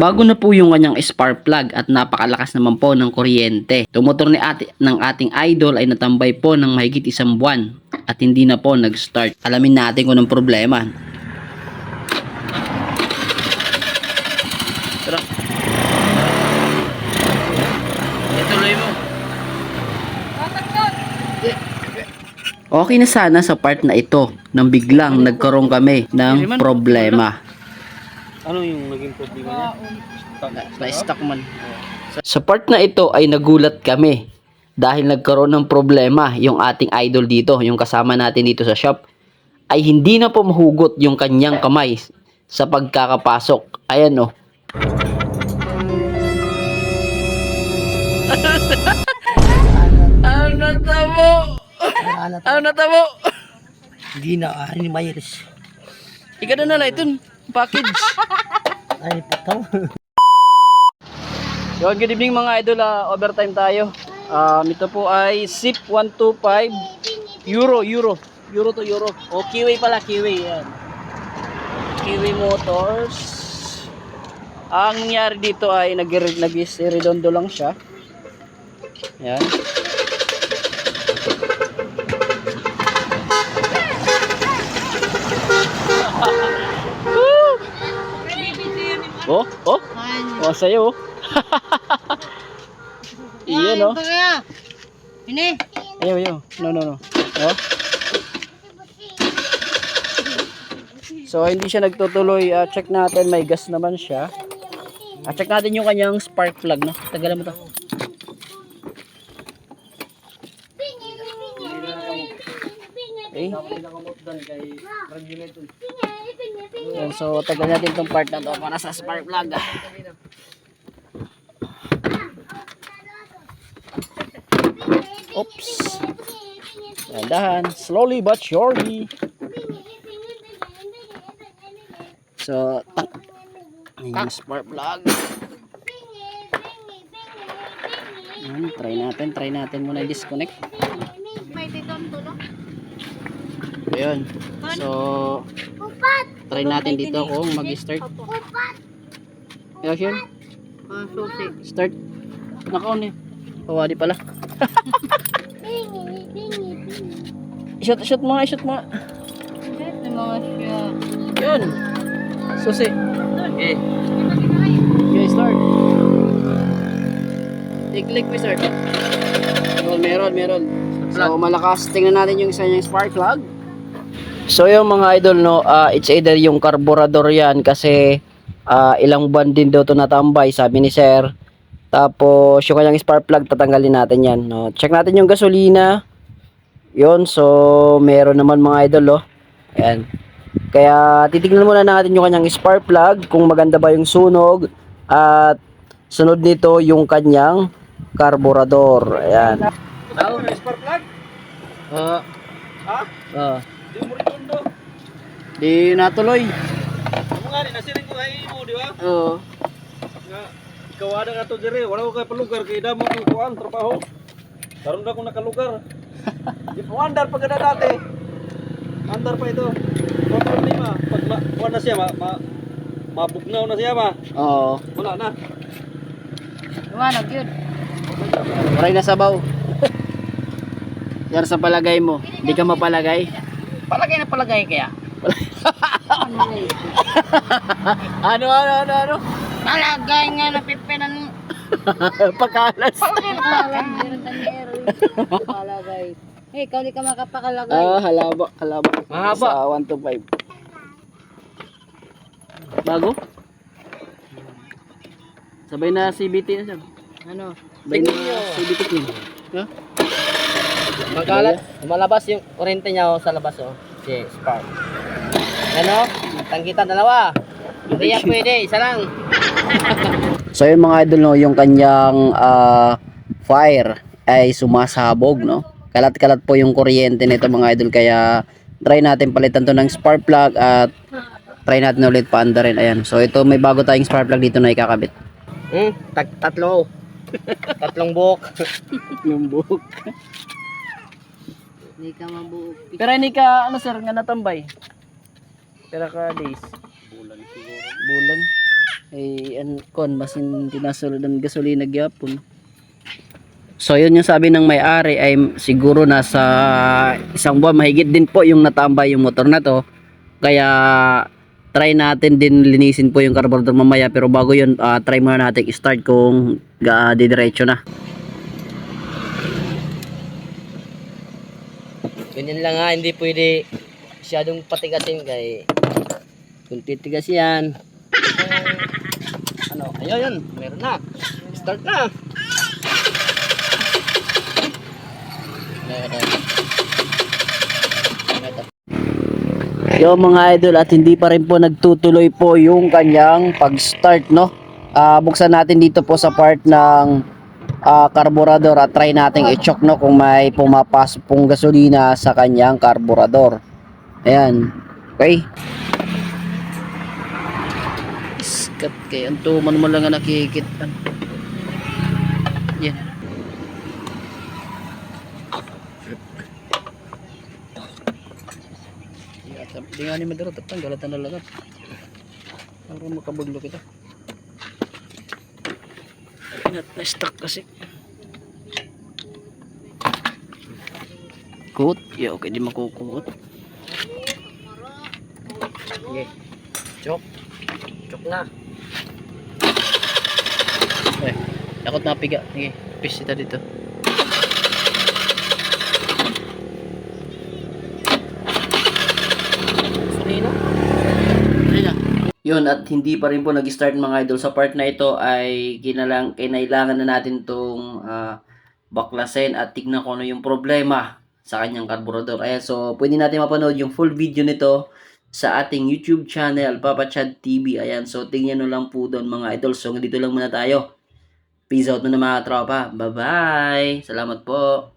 Bago na po yung kanyang spark plug at napakalakas naman po ng kuryente. Tumotor ng ating idol ay natambay po ng mahigit 1 buwan at hindi na po nag-start. Alamin natin kung anong problema. Tara. Ituloy mo. Okay na sana sa part na ito nang biglang nagkaroon kami ng problema. Ano yung naging problema niya? Na-stuck man. Sa part na ito ay nagulat kami dahil nagkaroon ng problema yung ating idol dito, yung kasama natin dito sa shop, ay hindi na po mahugot yung kanyang kamay sa pagkakapasok. Ayan o. Ano natamo? Ano natamo? Hindi na, ni Mayres. Ika na lang itong package. Ay, pataw. Yun, good evening mga idol, overtime tayo. Ito po ay SIP 125 Euro to Euro. O Kiwi pala, Kiwi yan. Kiwi Motors. Ang nangyari dito ay nag-redondo lang siya. Yan. Oh, sa'yo. Iyan, no? Ini. Ayaw. No. Oh. So, hindi siya nagtutuloy. Check natin. May gas naman siya. Check natin yung kanyang spark plug, no? Tagalan mo to. Okay. Yan, so, tagal natin itong part na to para sa spark plug. Oops. Dahan. Slowly but surely. So, yung spark plug. Yan, try natin muna i-disconnect. May titon to, no? Ayun. So, try natin dito kung mag-start. Ayun. Susi. Start. Naka-on eh. Pawadi pala. Shoot mo. Ito mga siya. Yun. Susi. Okay. Okay, start. I-click we start. Meron. So, malakas. Tingnan natin yung isa niyang spark plug. So, yung mga idol, no, it's either yung carburetor yan kasi ilang buwan din daw ito natambay, sabi ni sir. Tapos, yung kanyang spark plug, tatanggalin natin yan. No? Check natin yung gasolina. Yun, so, meron naman mga idol, oh. Ayan. Kaya, titignan muna natin yung kanyang spark plug, kung maganda ba yung sunog. At, sunod nito yung kanyang carburetor. Ayan. Ano yung spark plug? Ha? Di mo rin mundo. Di natuloy. Ano nga rin, nasirin ko kayo mo, di ba? Oo. Nga, ikaw ada nga to dire, wala ko kayo palugar, kaya damo ko kuhaan, trabaho. Karoon na akong nakalugar. Di po, andar pa ganda dati. Andar pa ito. Motor lima, pag kuhaan na siya, mabugnaw na siya ba? Oo. Wala na. Lumanag yun. Maray na sabaw. Yan sa palagay mo. Hindi ka mapalagay. Palagay na palagay kaya. Ano? Palagay nga na pipinan. Pagkalas. Palagay. Hey, ikaw di ka makapakalagay. Halaba. Mahaba. Sa 1 to 5. Bago? Sabay na CBT na siya. Ano? Sabay na CBT yun. Ha? Magkalat, malabas yung kurente niya sa labas si spark. Ano? Tanggitan dalawa. Hindi yan pwede, isa lang. So yung mga idol, no, yung kanyang fire ay sumasabog, no. Kalat-kalat po yung kuryente nito mga idol, kaya try natin palitan to ng spark plug at try natin ulit paanda rin. Ayan. So ito, may bago tayong spark plug dito na ikakabit. Tatlo. Tatlong buhok. Yung buhok. Hindi ka mabuo. Pero hindi ka, ano sir, nga natambay? Pero ka days? Bulan siguro. Bulan? Ay kon basin tinasulod ang gasolina gyapon. So yun yung sabi ng may-ari ay siguro nasa isang buwan mahigit din po yung natambay yung motor na to. Kaya try natin din linisin po yung carburetor mamaya, pero bago yun try muna natin i-start kung didiretso na. Ganyan lang ha, hindi pwede masyadong patigasin kay kung titigas yan. Ano, ayun, meron na. Start na. Yo mga idol, at hindi pa rin po nagtutuloy po yung kanyang pag-start, no. Buksan natin dito po sa part ng carburetor at try nating i-chock, no, kung may pumapasok pong gasolina sa kanyang carburetor. Ayan. Okay. Iskat kay anto man mo lang nga nakikit. Yan. Di nga ni madaro tatanggal at nalagat. Para makabuglo kita. Inat na stuck kasi. Kuot? Yeah, okay, di makukuot. Okay. Chok. Chok na. Okay. Takot na piga. Sige, fish kita dito. Yun, at hindi pa rin po nag-start mga idol. Sa part na ito ay kinailangan na natin itong baklasin at tignan kung ano yung problema sa kanyang carburetor. Ayan, so pwede natin mapanood yung full video nito sa ating YouTube channel, Papa Chad TV. Ayan, so tingnan nyo lang po doon mga idol. So dito lang muna tayo. Peace out na mga tropa. Bye-bye. Salamat po.